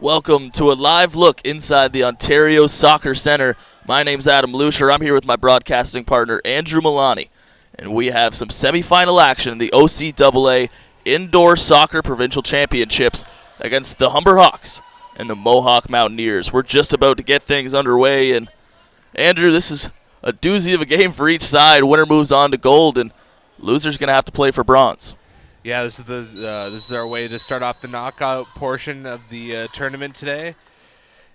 Welcome to a live look inside the Ontario Soccer Centre. My name's Adam Lucier. I'm here with my broadcasting partner, Andrew Milani. And we have some semifinal action in the OCAA Indoor Soccer Provincial Championships against the Humber Hawks and the Mohawk Mountaineers. We're just about to get things underway. And, Andrew, this is a doozy of a game for each side. Winner moves on to gold, and loser's going to have to play for bronze. Yeah, this is our way to start off the knockout portion of the tournament today,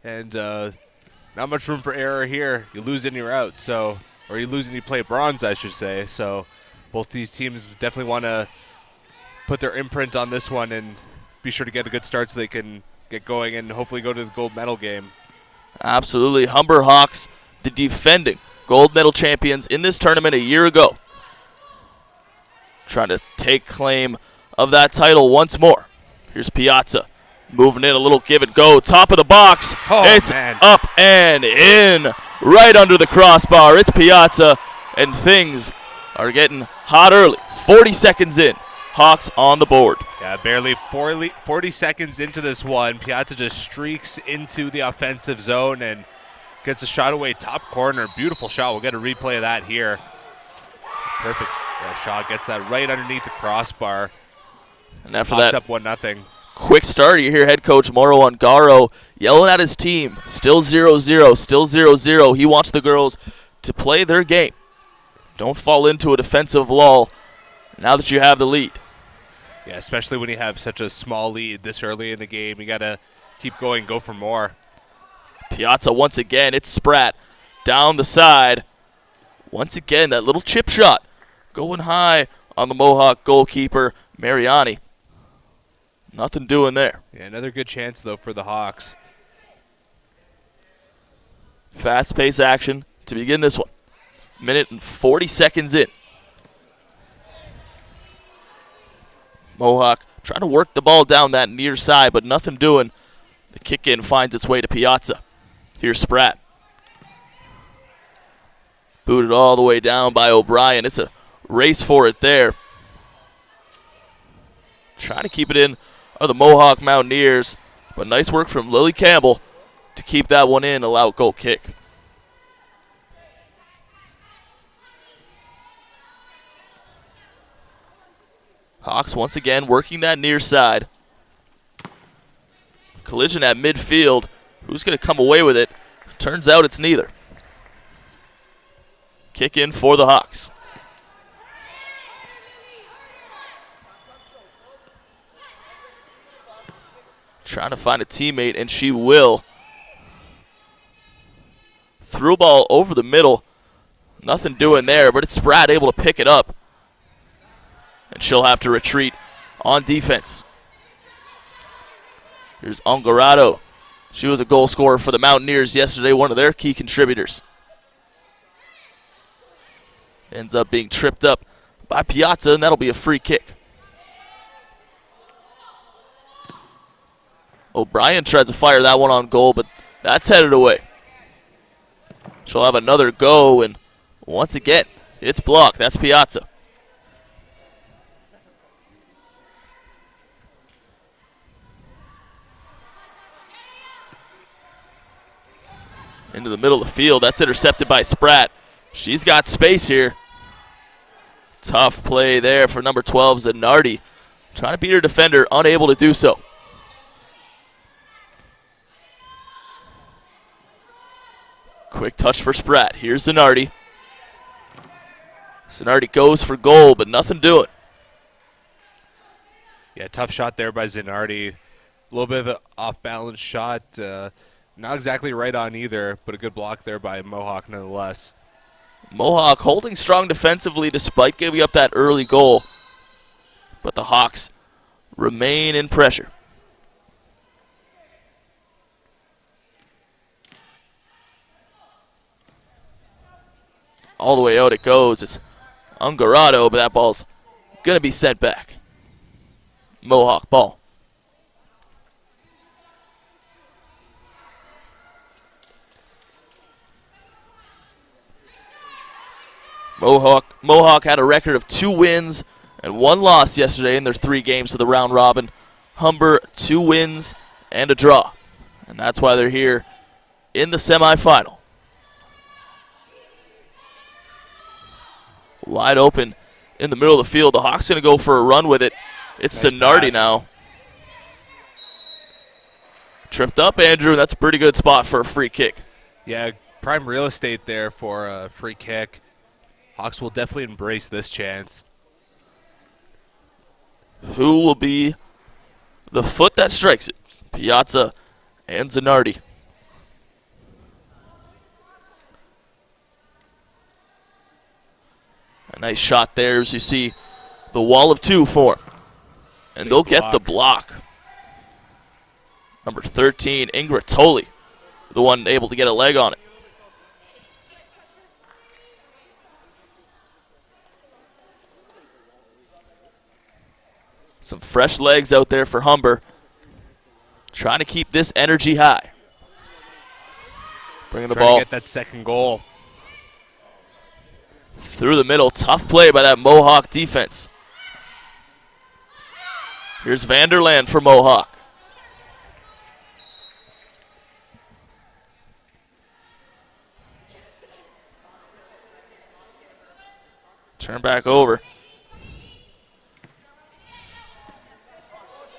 and not much room for error here. You lose and you're out, or you lose and you play bronze, I should say. So both these teams definitely want to put their imprint on this one and be sure to get a good start so they can get going and hopefully go to the gold medal game. Absolutely. Humber Hawks, the defending gold medal champions in this tournament a year ago, trying to take claim of that title once more. Here's Piazza moving in, a little give and go, top of the box. It's up and in, right under the crossbar. It's Piazza, and things are getting hot early. 40 seconds in, Hawks on the board. Yeah, barely 40 seconds into this one, Piazza just streaks into the offensive zone and gets a shot away top corner. Beautiful shot. We'll get a replay of that here. Perfect shot, gets that right underneath the crossbar. And after Hawks that, up 1-0. Quick start. You hear head coach Mauro Ongaro yelling at his team. Still 0-0, still 0-0. He wants the girls to play their game. Don't fall into a defensive lull now that you have the lead. Yeah, especially when you have such a small lead this early in the game. You got to keep going, go for more. Piazza once again. It's Spratt down the side. Once again, that little chip shot going high on the Mohawk goalkeeper, Mariani. Nothing doing there. Yeah, another good chance, though, for the Hawks. Fast-paced action to begin this one. Minute and 40 seconds in. Mohawk trying to work the ball down that near side, but nothing doing. The kick-in finds its way to Piazza. Here's Spratt. Booted all the way down by O'Brien. It's a race for it there. Trying to keep it in are the Mohawk Mountaineers, but nice work from Lily Campbell to keep that one in, allow goal kick. Hawks once again working that near side. Collision at midfield. Who's going to come away with it? Turns out it's neither. Kick in for the Hawks. Trying to find a teammate, and she will. Through ball over the middle. Nothing doing there, but it's Spratt able to pick it up. And she'll have to retreat on defense. Here's Ongarato. She was a goal scorer for the Mountaineers yesterday, one of their key contributors. Ends up being tripped up by Piazza, and that'll be a free kick. O'Brien tries to fire that one on goal, but that's headed away. She'll have another go, and once again, it's blocked. That's Piazza. Into the middle of the field. That's intercepted by Spratt. She's got space here. Tough play there for number 12, Zanardi. Trying to beat her defender, unable to do so. Quick touch for Spratt. Here's Zanardi. Zanardi goes for goal, but nothing doing. Yeah, tough shot there by Zanardi. A little bit of an off-balance shot. Not exactly right on either, but a good block there by Mohawk nonetheless. Mohawk holding strong defensively despite giving up that early goal. But the Hawks remain in pressure. All the way out it goes. It's Ongarato, but that ball's going to be sent back. Mohawk ball. Mohawk had a record of 2 wins and 1 loss yesterday in their 3 games of the round robin. Humber 2 wins and a draw. And that's why they're here in the semifinal. Wide open in the middle of the field. The Hawks going to go for a run with it. It's Nice Zanardi pass. now. Tripped up, Andrew. That's a pretty good spot for a free kick. Yeah, prime real estate there for a free kick. Hawks will definitely embrace this chance. Who will be the foot that strikes it? Piazza and Zanardi. A nice shot there as you see the wall of two form. And Big they'll get block. the block. Number 13, Ingratoli, the one able to get a leg on it. Some fresh legs out there for Humber. Trying to keep this energy high. Bringing the Trying ball to get that second goal. through the middle. Tough play by that Mohawk defense. Here's Vanderland for Mohawk. Turn back over.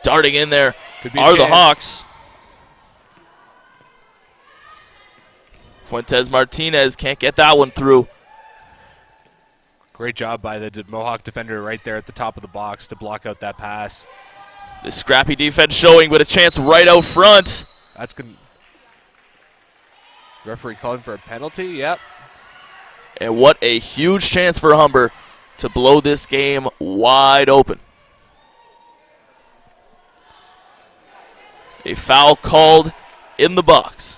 Darting in there Could be a are the chance. Hawks. Fuentes Martinez can't get that one through. Great job by the Mohawk defender right there at the top of the box to block out that pass. The scrappy defense showing, but a chance right out front. That's good. Referee calling for a penalty. Yep. And what a huge chance for Humber to blow this game wide open. A foul called in the box.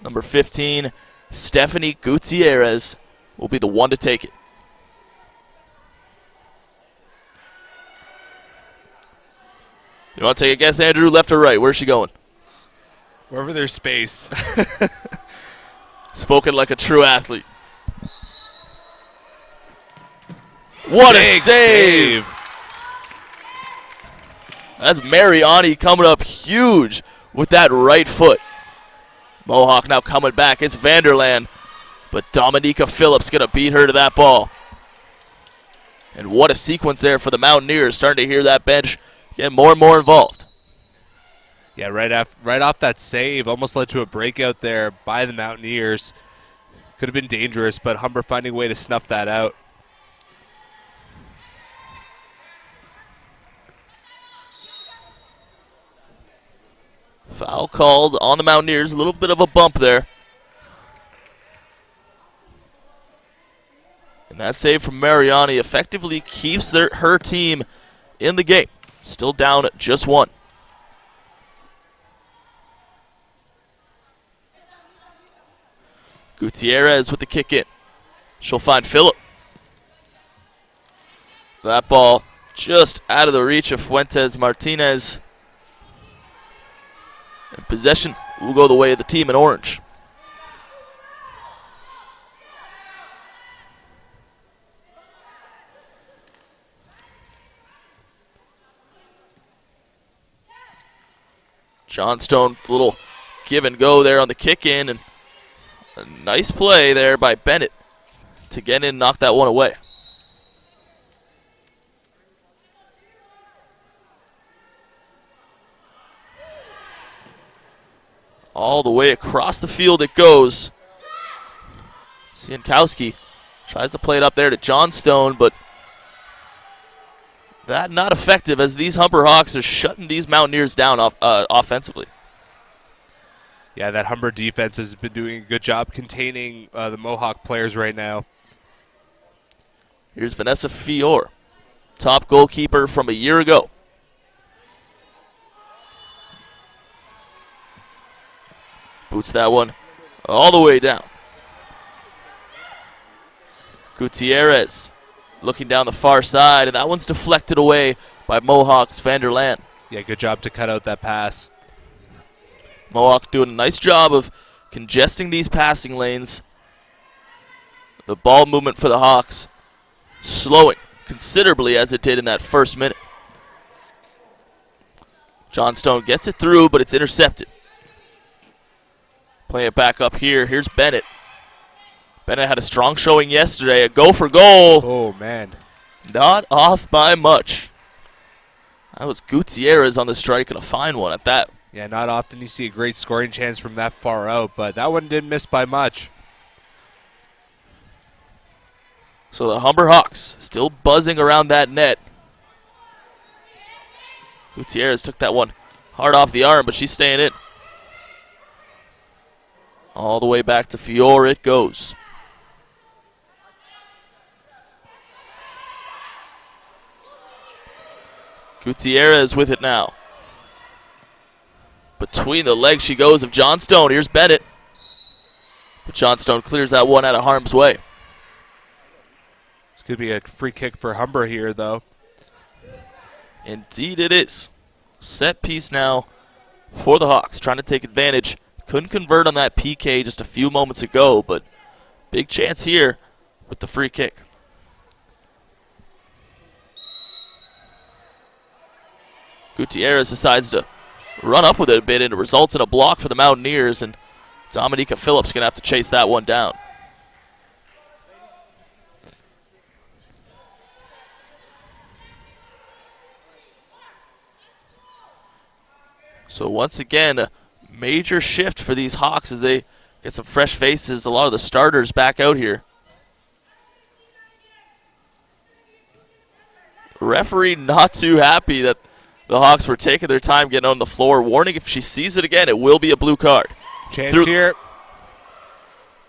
Number 15, Stephanie Gutierrez, will be the one to take it. You want to take a guess, Andrew? Left or right? Where's she going? Wherever there's space. Spoken like a true athlete. What a Big save! That's Mariani coming up huge with that right foot. Mohawk now coming back. It's Vanderland. But Dominica Phillips going to beat her to that ball. And what a sequence there for the Mountaineers. Starting to hear that bench get more and more involved. Yeah, right off that save, almost led to a breakout there by the Mountaineers. Could have been dangerous, but Humber finding a way to snuff that out. Foul called on the Mountaineers. A little bit of a bump there. And that save from Mariani effectively keeps her team in the game. Still down at just one. Gutierrez with the kick in. She'll find Phillip. That ball just out of the reach of Fuentes Martinez. And possession will go the way of the team in orange. Johnstone, little give and go there on the kick in, and a nice play there by Bennett to get in and knock that one away. All the way across the field it goes. Siankowski tries to play it up there to Johnstone, but that not effective as these Humber Hawks are shutting these Mountaineers down offensively. Yeah, that Humber defense has been doing a good job containing the Mohawk players right now. Here's Vanessa Fior, top goalkeeper from a year ago. Boots that one all the way down. Gutierrez looking down the far side, and that one's deflected away by Mohawk's Vanderland. Yeah, good job to cut out that pass. Mohawk doing a nice job of congesting these passing lanes. The ball movement for the Hawks slowing considerably as it did in that first minute. Johnstone gets it through, but it's intercepted. Play it back up here. Here's Bennett. Bennett had a strong showing yesterday. A go for goal. Oh, man. Not off by much. That was Gutierrez on the strike, and a fine one at that. Yeah, not often you see a great scoring chance from that far out, but that one didn't miss by much. So the Humber Hawks still buzzing around that net. Gutierrez took that one hard off the arm, but she's staying in. All the way back to Fiore it goes. Gutierrez with it now. Between the legs she goes of Johnstone. Here's Bennett. But Johnstone clears that one out of harm's way. This could be a free kick for Humber here, though. Indeed it is. Set piece now for the Hawks. Trying to take advantage. Couldn't convert on that PK just a few moments ago, but big chance here with the free kick. Gutierrez decides to run up with it a bit, and it results in a block for the Mountaineers, and Dominica Phillips going to have to chase that one down. So once again, a major shift for these Hawks as they get some fresh faces, a lot of the starters back out here. Referee not too happy that the Hawks were taking their time getting on the floor. Warning, if she sees it again, it will be a blue card. Chance here.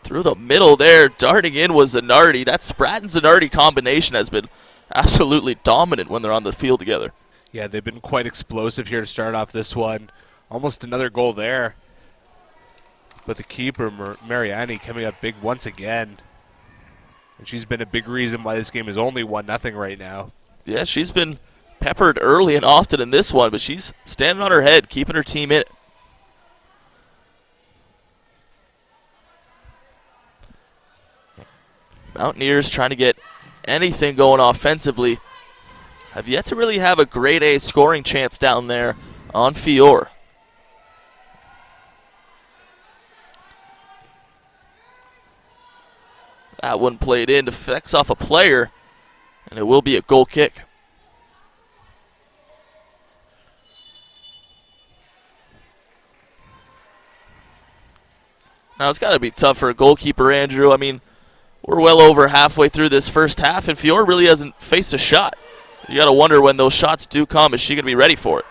Through the middle there, darting in was Zanardi. That Spratt and Zanardi combination has been absolutely dominant when they're on the field together. Yeah, they've been quite explosive here to start off this one. Almost another goal there. But the keeper, Mariani, coming up big once again. And she's been a big reason why this game is only 1-0 right now. Yeah, she's been peppered early and often in this one, but she's standing on her head, keeping her team in it. Mountaineers trying to get anything going offensively. Have yet to really have a grade A scoring chance down there on Fiore. That one played in, deflects off a player, and it will be a goal kick. Now, it's got to be tough for a goalkeeper, Andrew. I mean, we're well over halfway through this first half, and Fiore really hasn't faced a shot. You got to wonder when those shots do come, is she going to be ready for it?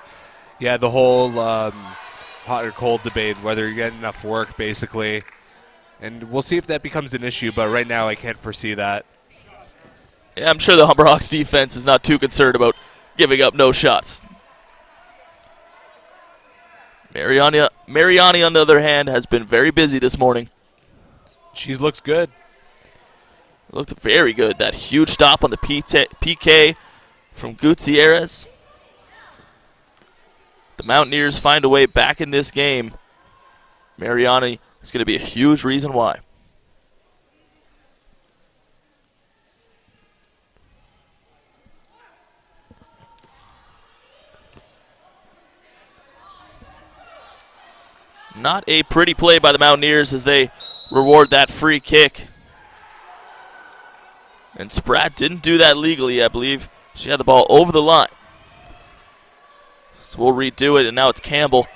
Yeah, the whole hot or cold debate, whether you get enough work, basically. And we'll see if that becomes an issue, but right now I can't foresee that. Yeah, I'm sure the Humber Hawks defense is not too concerned about giving up no shots. Mariani, on the other hand, has been very busy this morning. She's looked good. Looked very good. That huge stop on the PK from Gutierrez. The Mountaineers find a way back in this game. Mariani is going to be a huge reason why. Not a pretty play by the Mountaineers as they reward that free kick. And Spratt didn't do that legally, I believe. She had the ball over the line. So we'll redo it, and now it's Campbell.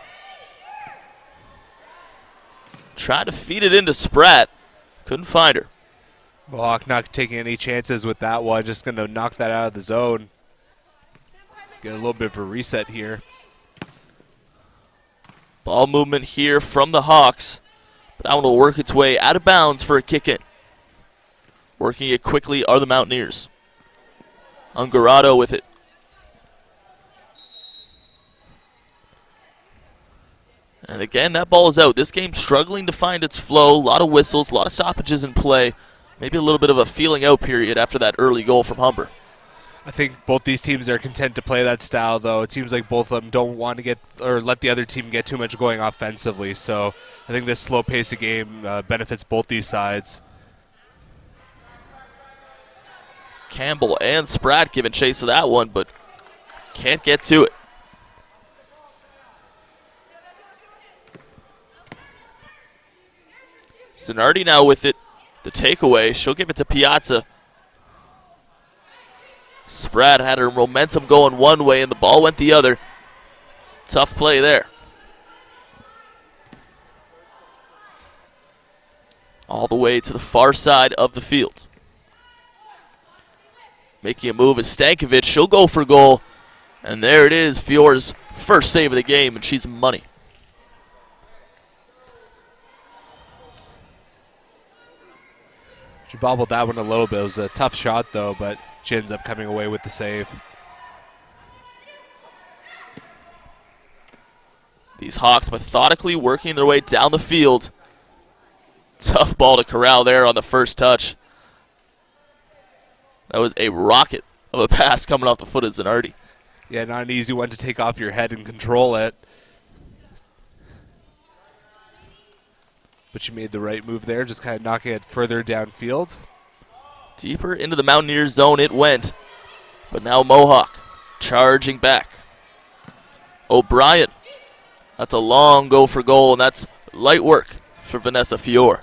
Tried to feed it into Spratt. Couldn't find her. Mohawk not taking any chances with that one. Just going to knock that out of the zone. Get a little bit of a reset here. Ball movement here from the Hawks. But that one will work its way out of bounds for a kick in. Working it quickly are the Mountaineers. Ungarado with it. And again, that ball is out. This game struggling to find its flow. A lot of whistles, a lot of stoppages in play. Maybe a little bit of a feeling out period after that early goal from Humber. I think both these teams are content to play that style, though. It seems like both of them don't want to get or let the other team get too much going offensively. So I think this slow pace of game benefits both these sides. Campbell and Spratt giving chase of that one, but can't get to it. Zanardi now with it. The takeaway. She'll give it to Piazza. Spratt had her momentum going one way and the ball went the other. Tough play there. All the way to the far side of the field. Making a move is Stankovic. She'll go for goal. And there it is, Fiore's first save of the game, and she's money. She bobbled that one a little bit. It was a tough shot, though, but she ends up coming away with the save. These Hawks methodically working their way down the field. Tough ball to corral there on the first touch. That was a rocket of a pass coming off the foot of Zanardi. Yeah, not an easy one to take off your head and control it. But she made the right move there, just kind of knocking it further downfield. Deeper into the Mountaineers zone it went. But now Mohawk charging back. O'Brien. That's a long go for goal, and that's light work for Vanessa Fiore.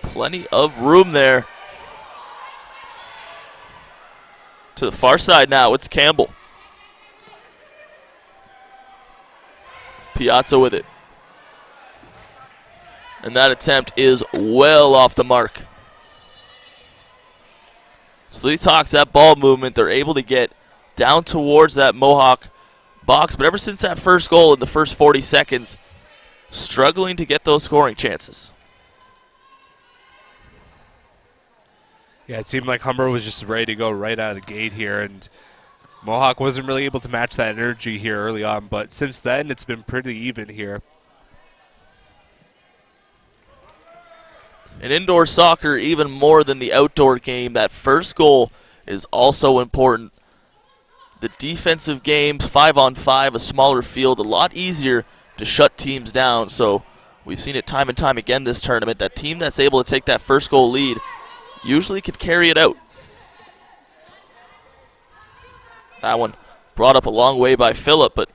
Plenty of room there. To the far side now, it's Campbell. Piazza with it. And that attempt is well off the mark. So these Hawks, that ball movement, they're able to get down towards that Mohawk box. But ever since that first goal in the first 40 seconds, struggling to get those scoring chances. Yeah, it seemed like Humber was just ready to go right out of the gate here, and Mohawk wasn't really able to match that energy here early on, but since then it's been pretty even here. In indoor soccer, even more than the outdoor game, that first goal is also important. The defensive games, 5-on-5, a smaller field, a lot easier to shut teams down. So we've seen it time and time again this tournament. That team that's able to take that first goal lead usually could carry it out. That one brought up a long way by Phillip, but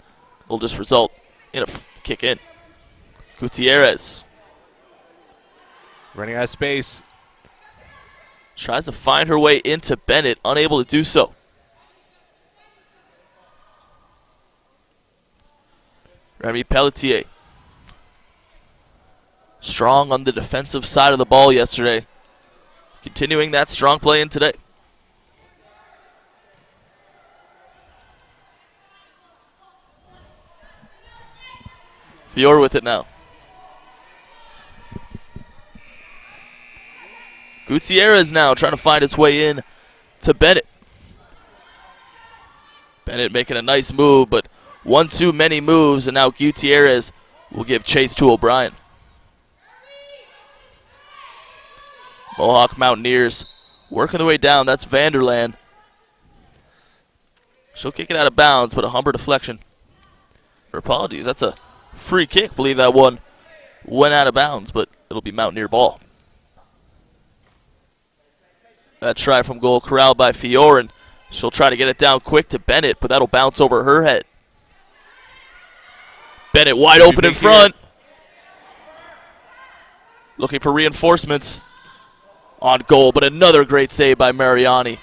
will just result in a kick in. Gutierrez. Running out of space. Tries to find her way into Bennett, unable to do so. Remy Pelletier. Strong on the defensive side of the ball yesterday. Continuing that strong play in today. Fiore with it now. Gutierrez now trying to find its way in to Bennett. Bennett making a nice move, but one too many moves, and now Gutierrez will give chase to O'Brien. Mohawk Mountaineers working their way down. That's Vanderland. She'll kick it out of bounds, but a Humber deflection. Her apologies, that's a free kick. I believe that one went out of bounds, but it'll be Mountaineer ball. That try from goal corralled by Fiore, and she'll try to get it down quick to Bennett, but that'll bounce over her head. Bennett wide open in front. Looking for reinforcements on goal, but another great save by Mariani.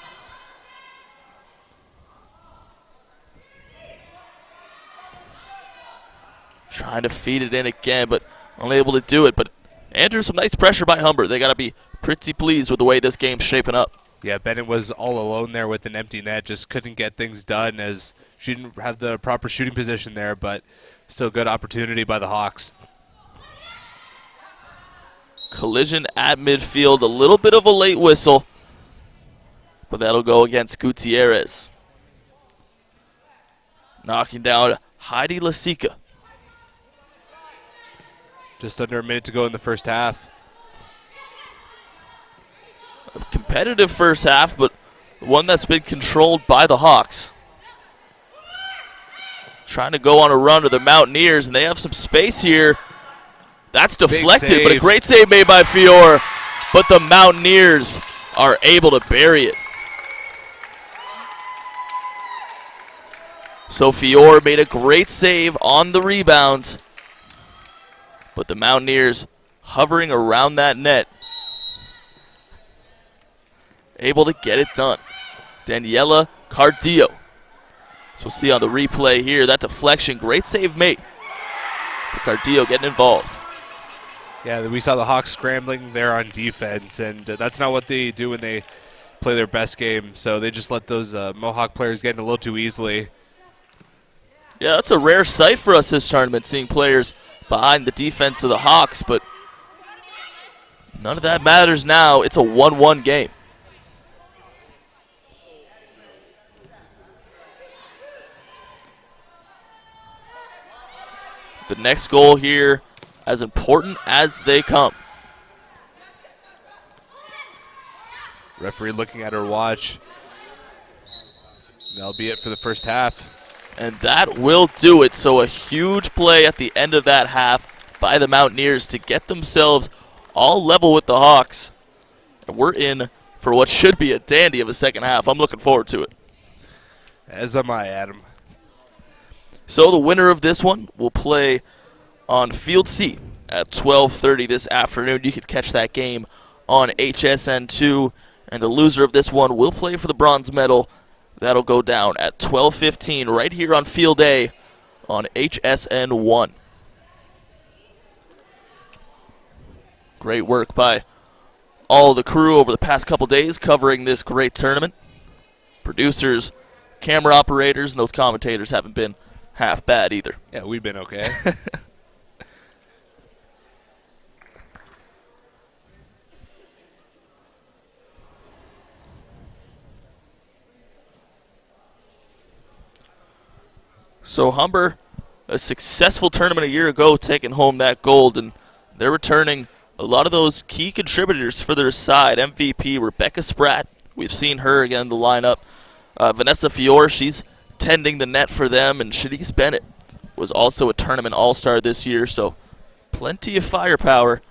Trying to feed it in again, but unable to do it. But Andrew, some nice pressure by Humber. They got to be pretty pleased with the way this game's shaping up. Yeah, Bennett was all alone there with an empty net, just couldn't get things done as she didn't have the proper shooting position there, but still good opportunity by the Hawks. Collision at midfield, a little bit of a late whistle, but that'll go against Gutierrez. Knocking down Heidi Lasica. Just under a minute to go in the first half. A competitive first half, but one that's been controlled by the Hawks. Trying to go on a run to the Mountaineers, and they have some space here. That's deflected, but a great save made by Fiore. But the Mountaineers are able to bury it. So Fiore made a great save on the rebounds. but the Mountaineers hovering around that net, able to get it done. Daniela Cardillo. So we'll see on the replay here, that deflection, great save made. But Cardillo getting involved. Yeah, we saw the Hawks scrambling there on defense, and that's not what they do when they play their best game. So they just let those Mohawk players get in a little too easily. Yeah, that's a rare sight for us this tournament, seeing players behind the defense of the Hawks, but none of that matters now. It's a 1-1 game. The next goal here, as important as they come. Referee looking at her watch. That'll be it for the first half. And that will do it. So a huge play at the end of that half by the Mountaineers to get themselves all level with the Hawks. And we're in for what should be a dandy of a second half. I'm looking forward to it. As am I, Adam. So the winner of this one will play on Field C at 12:30 this afternoon. You can catch that game on HSN2. And the loser of this one will play for the bronze medal. That'll go down at 12:15 right here on Field A on HSN1. Great work by all the crew over the past couple days covering this great tournament. Producers, camera operators, and those commentators haven't been half bad either. Yeah, we've been okay. So Humber, a successful tournament a year ago, taking home that gold, and they're returning a lot of those key contributors for their side. MVP Rebecca Spratt, we've seen her again in the lineup. Vanessa Fior, she's tending the net for them, and Shanice Bennett was also a tournament all-star this year, so plenty of firepower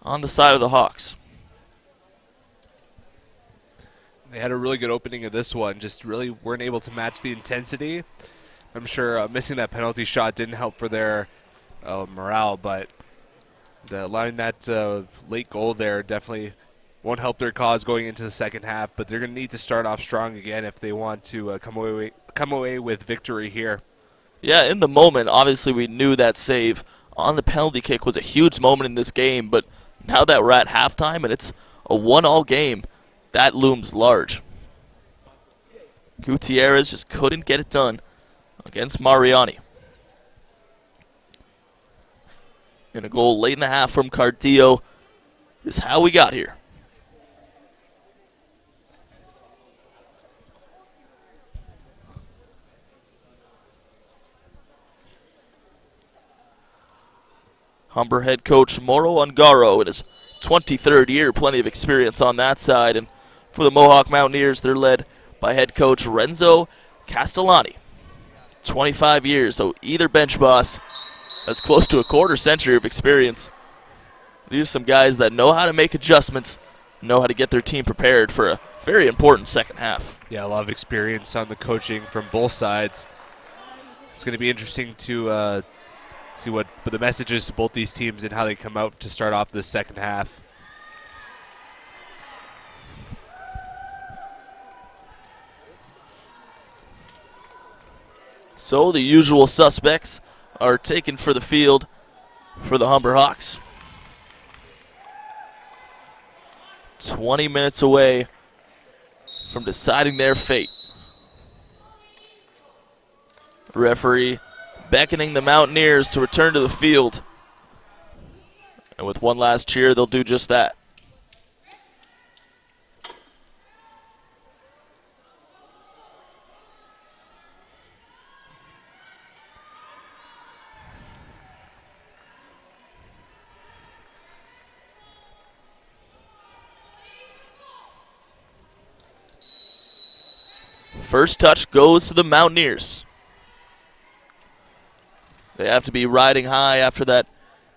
on the side of the Hawks. They had a really good opening of this one, just really weren't able to match the intensity. I'm sure missing that penalty shot didn't help for their morale, but allowing that late goal there definitely won't help their cause going into the second half. But they're going to need to start off strong again if they want to come away with victory here. Yeah, in the moment, obviously we knew that save on the penalty kick was a huge moment in this game, but now that we're at halftime and it's a 1-1 game, that looms large. Gutierrez just couldn't get it done against Mariani. And a goal late in the half from Cardillo is how we got here. Humber head coach Moro Ungaro in his 23rd year, plenty of experience on that side. And for the Mohawk Mountaineers, they're led by head coach Renzo Castellani. 25 years, so either bench boss has close to a quarter century of experience. These are some guys that know how to make adjustments, know how to get their team prepared for a very important second half. Yeah, a lot of experience on the coaching from both sides. It's going to be interesting to see what the message is to both these teams and how they come out to start off this second half. So the usual suspects are taken for the field for the Humber Hawks. 20 minutes away from deciding their fate. The referee beckoning the Mountaineers to return to the field. And with one last cheer, they'll do just that. First touch goes to the Mountaineers. They have to be riding high after that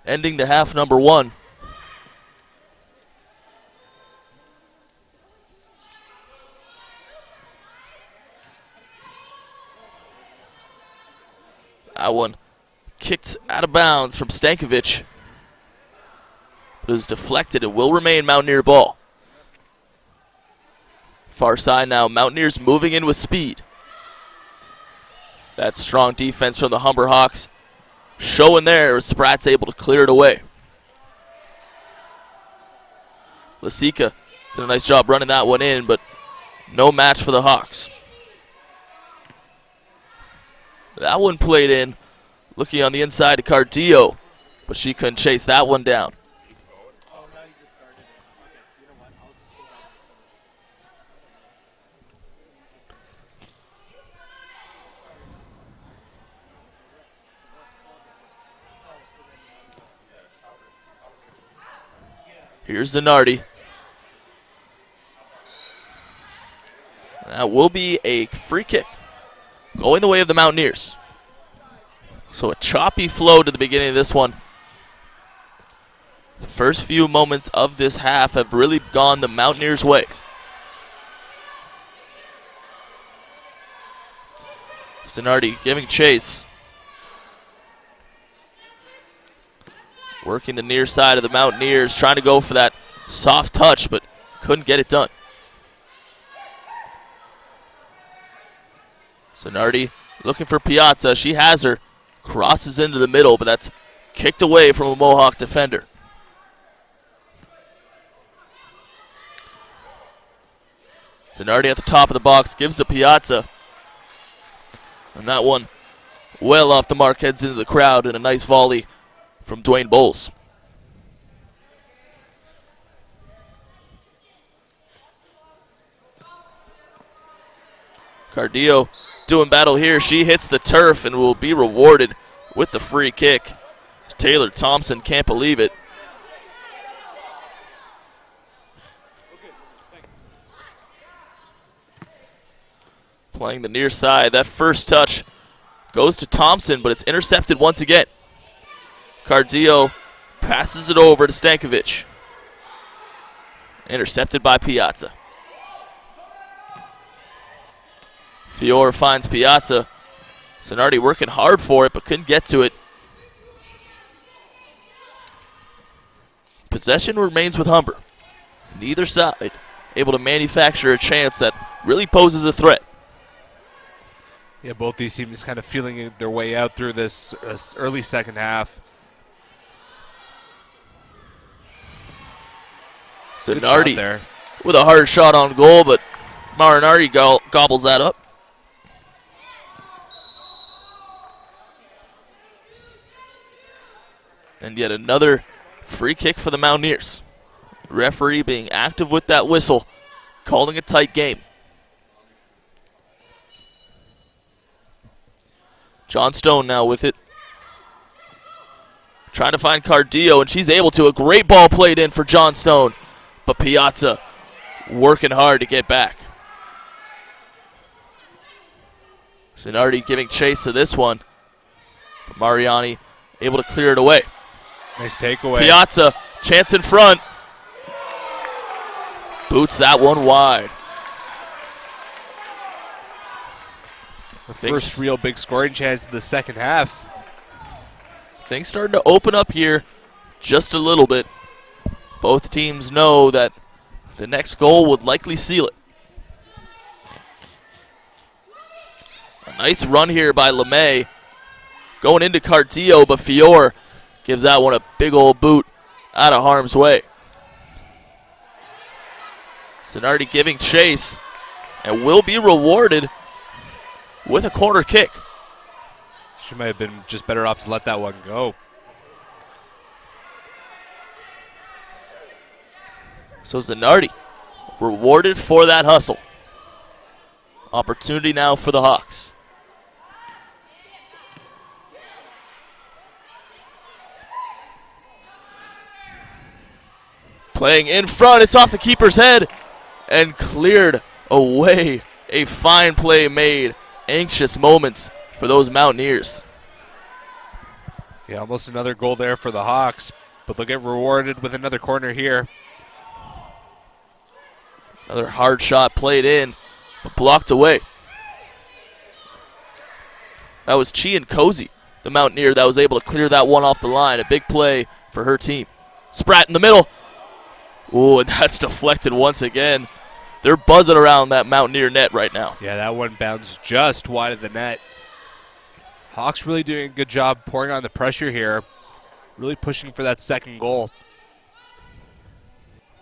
ending to half number one. That one kicked out of bounds from Stankovic. It was deflected and will remain Mountaineer ball. Far side now, Mountaineers moving in with speed. That strong defense from the Humber Hawks showing there as Spratt's able to clear it away. Lasica did a nice job running that one in, but no match for the Hawks. That one played in, looking on the inside to Cardio, but she couldn't chase that one down. Here's Zanardi. That will be a free kick going the way of the Mountaineers. So a choppy flow to the beginning of this one. The first few moments of this half have really gone the Mountaineers' way. Zanardi giving chase. Working the near side of the Mountaineers, trying to go for that soft touch, but couldn't get it done. Zanardi looking for Piazza. She has her. Crosses into the middle, but that's kicked away from a Mohawk defender. Zanardi at the top of the box gives to Piazza. And that one well off the mark, heads into the crowd, and a nice volley from Dwayne Bowles. Cardio doing battle here. She hits the turf and will be rewarded with the free kick. Taylor Thompson can't believe it. Playing the near side. That first touch goes to Thompson, but it's intercepted once again. Cardio passes it over to Stankovic. Intercepted by Piazza. Fiore finds Piazza. Zanardi working hard for it, but couldn't get to it. Possession remains with Humber. Neither side able to manufacture a chance that really poses a threat. Yeah, both these teams kind of feeling their way out through this early second half. Zanardi there with a hard shot on goal, but Marinardi gobbles that up. And yet another free kick for the Mountaineers. The referee being active with that whistle, calling a tight game. John Stone now with it. Trying to find Cardio, and she's able to. A great ball played in for John Stone. But Piazza working hard to get back. Zanardi giving chase to this one. But Mariani able to clear it away. Nice takeaway. Piazza, chance in front. Boots that one wide. The first real big scoring chance in the second half. Things starting to open up here just a little bit. Both teams know that the next goal would likely seal it. A nice run here by LeMay. Going into Cardio, but Fiore gives that one a big old boot out of harm's way. Zanardi giving chase and will be rewarded with a corner kick. She might have been just better off to let that one go. So Zanardi rewarded for that hustle. Opportunity now for the Hawks. Playing in front, it's off the keeper's head and cleared away. A fine play made. Anxious moments for those Mountaineers. Yeah, almost another goal there for the Hawks, but they'll get rewarded with another corner here. Another hard shot played in, but blocked away. That was Chi and Cozy, the Mountaineer, that was able to clear that one off the line. A big play for her team. Spratt in the middle. Ooh, and that's deflected once again. They're buzzing around that Mountaineer net right now. Yeah, that one bounced just wide of the net. Hawks really doing a good job pouring on the pressure here, really pushing for that second goal.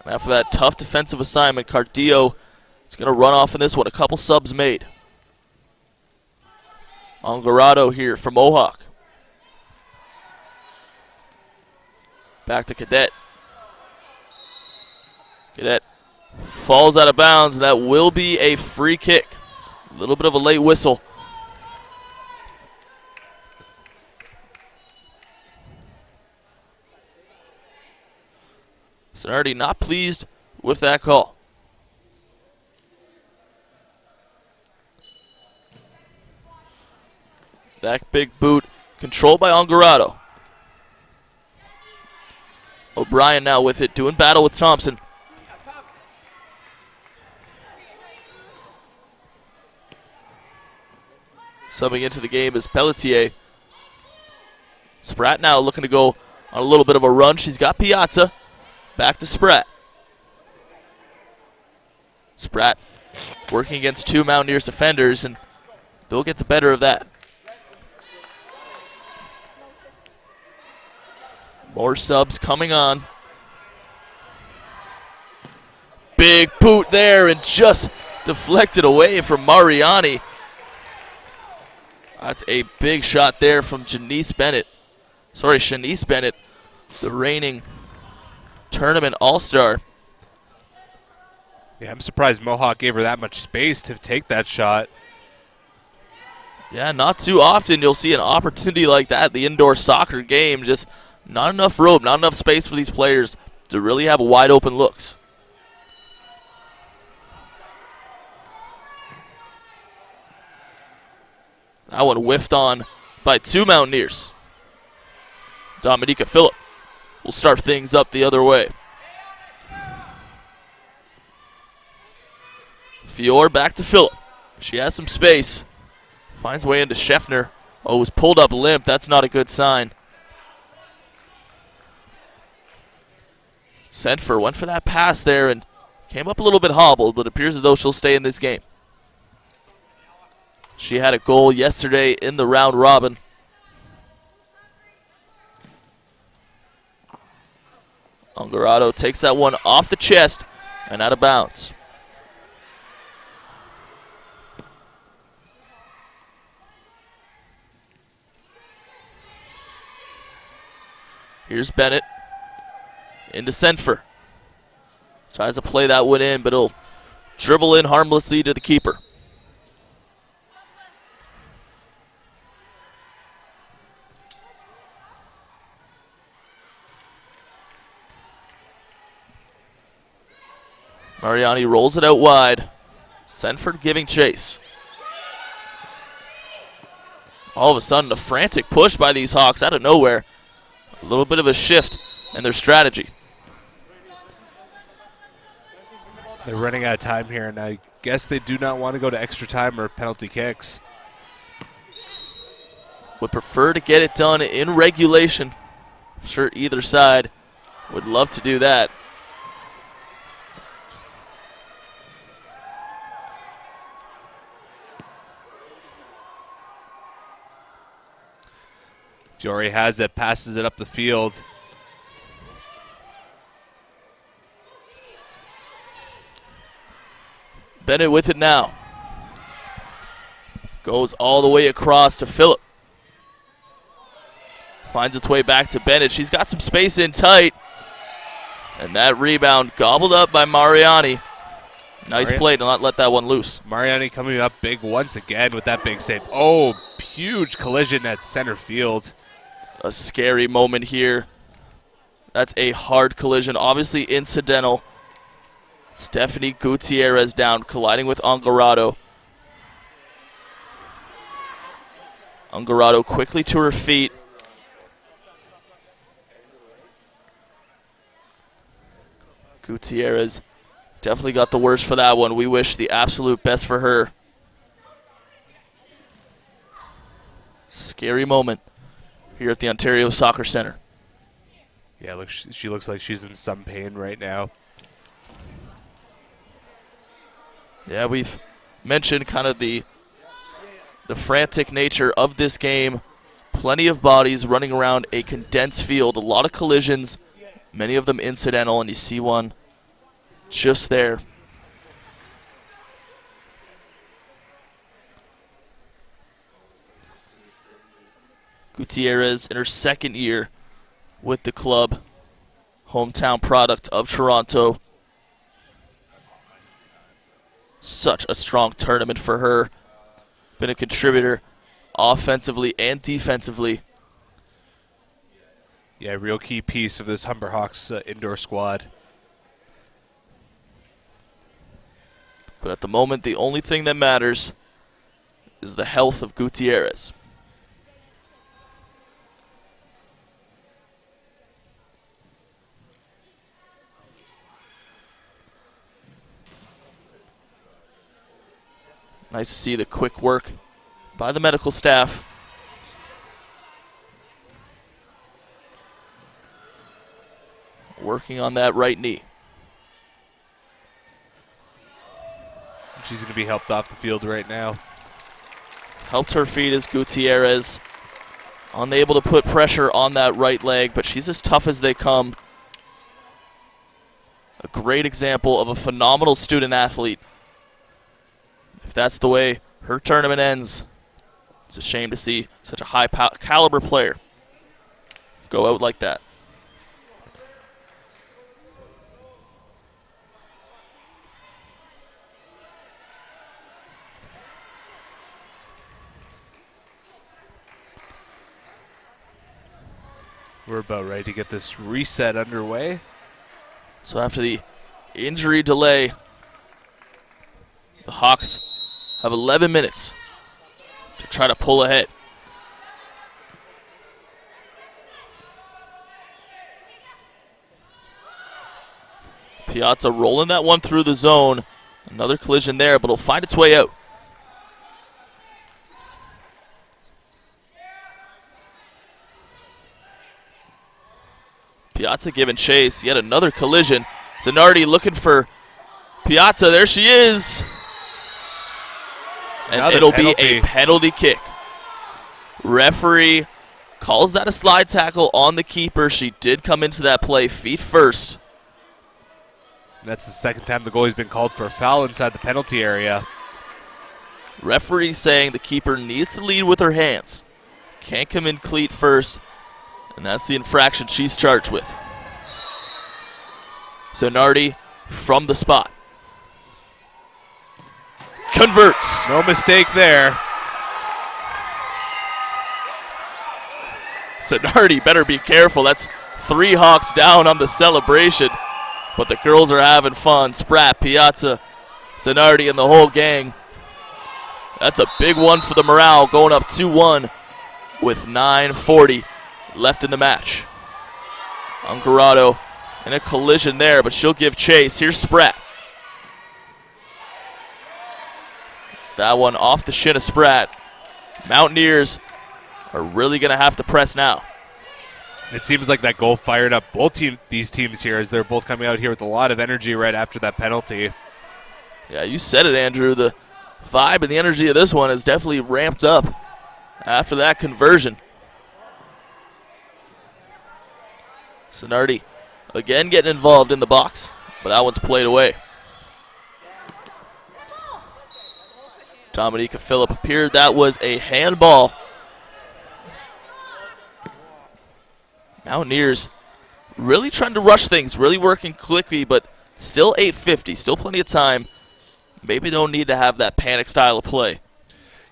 And after that tough defensive assignment, Cardio is going to run off in this one. A couple subs made. Ongarato here for Mohawk. Back to Cadet. Cadet falls out of bounds, and that will be a free kick. A little bit of a late whistle. Sonardi not pleased with that call. That big boot controlled by Ongarato. O'Brien now with it, doing battle with Thompson. Subbing into the game is Pelletier. Spratt now looking to go on a little bit of a run. She's got Piazza. Back to Spratt. Spratt working against two Mountaineers defenders, and they'll get the better of that. More subs coming on. Big boot there, and just deflected away from Mariani. That's a big shot there from Shanice Bennett, the reigning tournament all-star. Yeah, I'm surprised Mohawk gave her that much space to take that shot. Yeah, not too often you'll see an opportunity like that. The indoor soccer game, just not enough room, not enough space for these players to really have wide open looks. That one whiffed on by two Mountaineers. Dominica Phillip will start things up the other way. Fior back to Phillip. She has some space. Finds way into Scheffner. Oh, was pulled up limp. That's not a good sign. Senfer went for that pass there and came up a little bit hobbled, but appears as though she'll stay in this game. She had a goal yesterday in the round robin. Ongarato takes that one off the chest and out of bounds. Here's Bennett into Senfer. Tries to play that one in, but it'll dribble in harmlessly to the keeper. Mariani rolls it out wide. Senford giving chase. All of a sudden, a frantic push by these Hawks out of nowhere. A little bit of a shift in their strategy. They're running out of time here, and I guess they do not want to go to extra time or penalty kicks. Would prefer to get it done in regulation. I'm sure either side would love to do that. Fiore has it, passes it up the field. Bennett with it now. Goes all the way across to Phillip. Finds its way back to Bennett. She's got some space in tight. And that rebound gobbled up by Mariani. Nice play to not let that one loose. Mariani coming up big once again with that big save. Oh, huge collision at center field. A scary moment here. That's a hard collision, obviously incidental. Stephanie Gutierrez down, colliding with Ongarato. Ongarato quickly to her feet. Gutierrez definitely got the worst for that one. We wish the absolute best for her. Scary moment here at the Ontario Soccer Centre. Yeah, look, she looks like she's in some pain right now. Yeah, we've mentioned kind of the frantic nature of this game. Plenty of bodies running around a condensed field, a lot of collisions, many of them incidental, and you see one just there. Gutierrez in her second year with the club, hometown product of Toronto. Such a strong tournament for her. Been a contributor offensively and defensively. Yeah, real key piece of this Humber Hawks indoor squad. But at the moment, the only thing that matters is the health of Gutierrez. Nice to see the quick work by the medical staff. Working on that right knee. She's going to be helped off the field right now. Helped her feet as Gutierrez. Unable to put pressure on that right leg, but she's as tough as they come. A great example of a phenomenal student athlete. If that's the way her tournament ends, it's a shame to see such a high caliber player go out like that. We're about ready to get this reset underway. So after the injury delay, the Hawks have 11 minutes to try to pull ahead. Piazza rolling that one through the zone. Another collision there, but it'll find its way out. Piazza giving chase. Yet another collision. Zanardi looking for Piazza. There she is. And Another it'll penalty. be a penalty kick. Referee calls that a slide tackle on the keeper. She did come into that play feet first. And that's the second time the goalie's been called for a foul inside the penalty area. Referee saying the keeper needs to lead with her hands. Can't come in cleat first. And that's the infraction she's charged with. Zanardi from the spot. Converts. No mistake there. Zanardi better be careful. That's 3 Hawks down on the celebration. But the girls are having fun. Spratt, Piazza, Zanardi, and the whole gang. That's a big one for the morale, going up 2-1 with 9:40 left in the match. Ungarado in a collision there, but she'll give chase. Here's Spratt. That one off the shin of Spratt. Mountaineers are really going to have to press now. It seems like that goal fired up these teams here as they're both coming out here with a lot of energy right after that penalty. Yeah, you said it, Andrew. The vibe and the energy of this one is definitely ramped up after that conversion. Zanardi again getting involved in the box, but that one's played away. Dominica Phillip appeared. That was a handball. Mountaineers really trying to rush things, really working quickly, but still 8:50, still plenty of time. Maybe they'll need to have that panic style of play.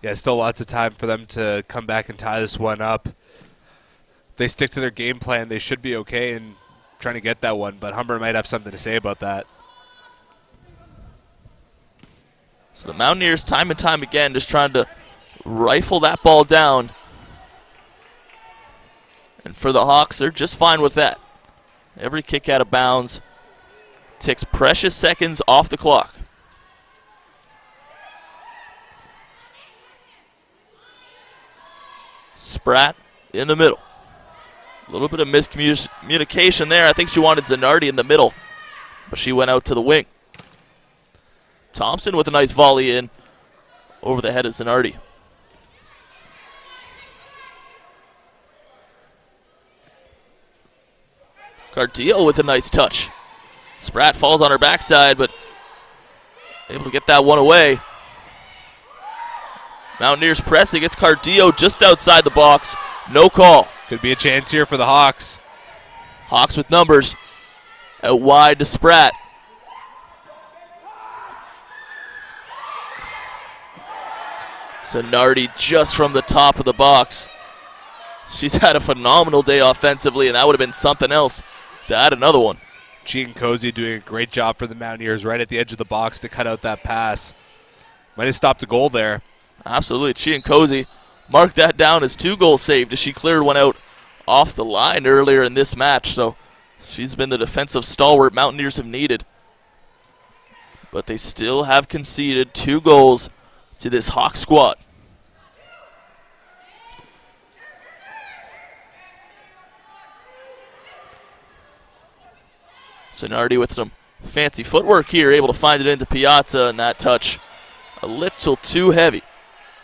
Yeah, still lots of time for them to come back and tie this one up. If they stick to their game plan, they should be okay in trying to get that one, but Humber might have something to say about that. So the Mountaineers, time and time again, just trying to rifle that ball down. And for the Hawks, they're just fine with that. Every kick out of bounds takes precious seconds off the clock. Spratt in the middle. A little bit of miscommunication there. I think she wanted Zanardi in the middle, but she went out to the wing. Thompson with a nice volley in over the head of Zanardi. Cardillo with a nice touch. Spratt falls on her backside, but able to get that one away. Mountaineers pressing. It's Cardillo just outside the box. No call. Could be a chance here for the Hawks. Hawks with numbers. Out wide to Spratt. Zanardi just from the top of the box. She's had a phenomenal day offensively, and that would have been something else to add another one. Cozy doing a great job for the Mountaineers right at the edge of the box to cut out that pass. Might have stopped a goal there. Absolutely. Cozy marked that down as 2 goals saved as she cleared one out off the line earlier in this match. So she's been the defensive stalwart Mountaineers have needed. But they still have conceded 2 goals to this Hawk squad. Zanardi with some fancy footwork here, able to find it into Piazza, and that touch a little too heavy.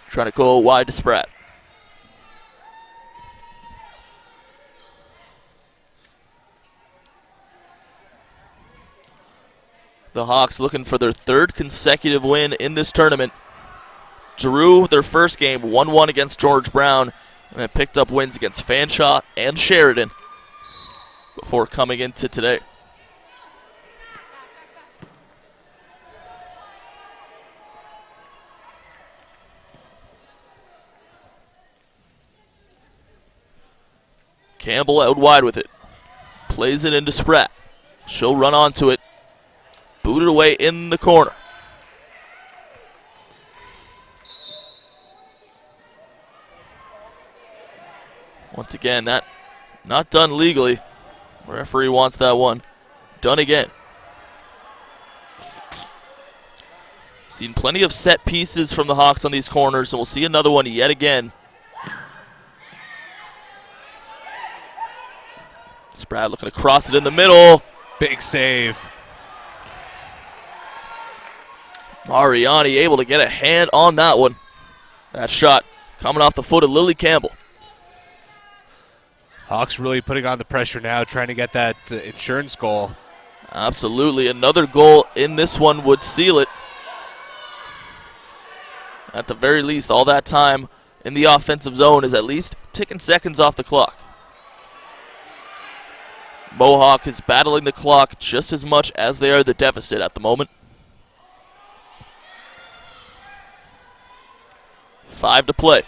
Trying to go wide to Spratt. The Hawks looking for their 3rd consecutive win in this tournament. Drew their first game 1-1 against George Brown, and then picked up wins against Fanshawe and Sheridan before coming into today. Campbell out wide with it. Plays it into Spratt. She'll run onto it. Boot it away in the corner. Once again, that not done legally. Referee wants that one done again. Seen plenty of set pieces from the Hawks on these corners, and we'll see another one yet again. Spratt looking to cross it in the middle. Big save. Mariani able to get a hand on that one. That shot coming off the foot of Lily Campbell. Hawks really putting on the pressure now, trying to get that insurance goal. Absolutely. Another goal in this one would seal it. At the very least, all that time in the offensive zone is at least ticking seconds off the clock. Mohawk is battling the clock just as much as they are the deficit at the moment. 5 to play.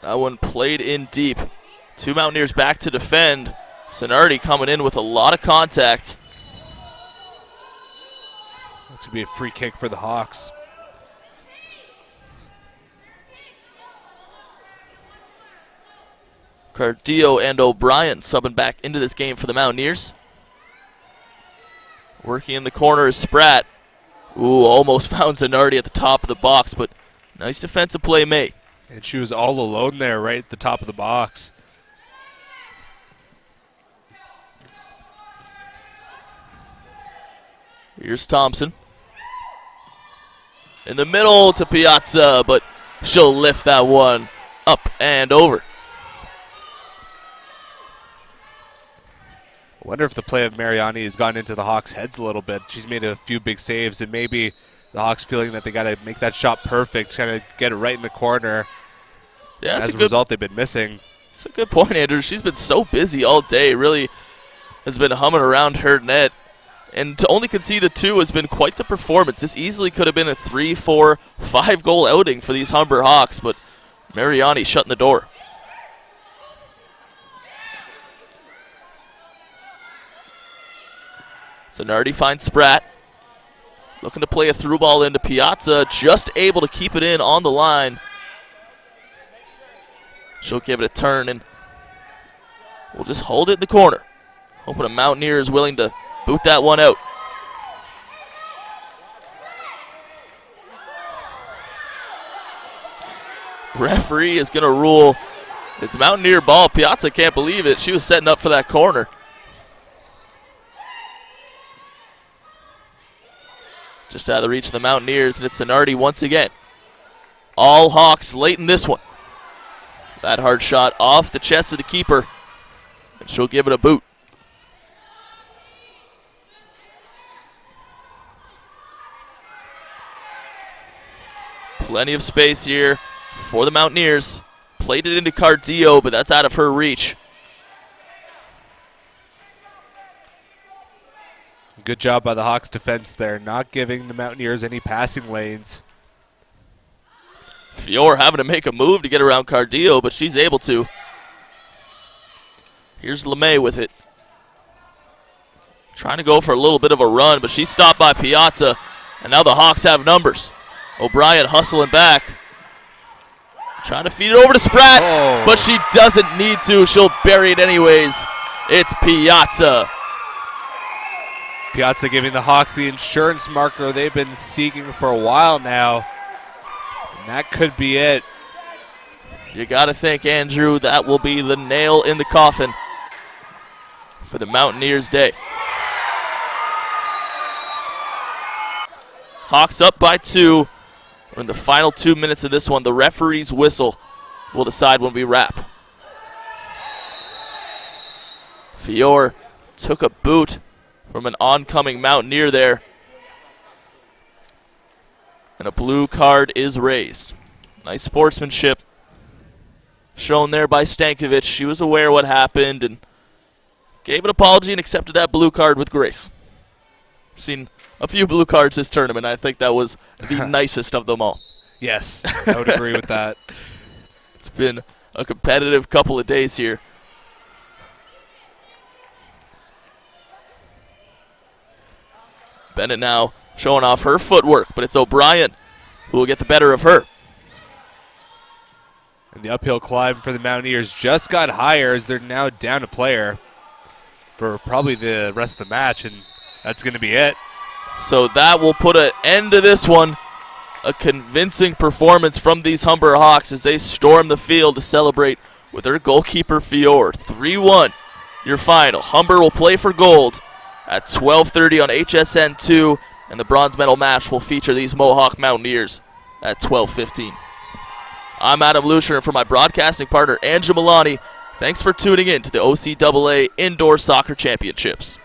That one played in deep. 2 Mountaineers back to defend. Zanardi coming in with a lot of contact. That's going to be a free kick for the Hawks. Cardillo and O'Brien subbing back into this game for the Mountaineers. Working in the corner is Spratt. Ooh, almost found Zanardi at the top of the box, but nice defensive play made. And she was all alone there right at the top of the box. Here's Thompson. In the middle to Piazza, but she'll lift that one up and over. I wonder if the play of Mariani has gotten into the Hawks' heads a little bit. She's made a few big saves, and maybe the Hawks feeling that they got to make that shot perfect, kind of get it right in the corner. Yeah, as a result, they've been missing. That's a good point, Andrew. She's been so busy all day, really has been humming around her net. And to only concede the 2 has been quite the performance. This easily could have been a 3, 4, 5 goal outing for these Humber Hawks, but Mariani shutting the door. Zanardi finds Spratt. Looking to play a through ball into Piazza. Just able to keep it in on the line. She'll give it a turn, and we'll just hold it in the corner. Hoping a Mountaineer is willing to boot that one out. Referee is going to rule it's Mountaineer ball. Piazza can't believe it. She was setting up for that corner. Just out of the reach of the Mountaineers, and it's Zanardi once again. All Hawks late in this one. That hard shot off the chest of the keeper, and she'll give it a boot. Plenty of space here for the Mountaineers. Played it into Cardillo, but that's out of her reach. Good job by the Hawks defense there, not giving the Mountaineers any passing lanes. Fior having to make a move to get around Cardillo, but she's able to. Here's LeMay with it. Trying to go for a little bit of a run, but she's stopped by Piazza, and now the Hawks have numbers. O'Brien hustling back. Trying to feed it over to Spratt, but she doesn't need to. She'll bury it anyways. It's Piazza. Piazza giving the Hawks the insurance marker they've been seeking for a while now. And that could be it. You got to think, Andrew, that will be the nail in the coffin for the Mountaineers' day. Hawks up by 2. We're in the final 2 minutes of this one. The referee's whistle will decide when we wrap. Fior took a boot from an oncoming Mountaineer there. And a blue card is raised. Nice sportsmanship shown there by Stankovic. She was aware what happened and gave an apology and accepted that blue card with grace. Seen a few blue cards this tournament. I think that was the nicest of them all. Yes, I would agree with that. It's been a competitive couple of days here. Bennett now showing off her footwork, but it's O'Brien who will get the better of her. And the uphill climb for the Mountaineers just got higher as they're now down a player for probably the rest of the match, and that's going to be it. So that will put an end to this one. A convincing performance from these Humber Hawks as they storm the field to celebrate with their goalkeeper Fior. 3-1, your final. Humber will play for gold at 12:30 on HSN2, and the bronze medal match will feature these Mohawk Mountaineers at 12:15. I'm Adam Lucier, and for my broadcasting partner, Andrew Milani, thanks for tuning in to the OCAA Indoor Soccer Championships.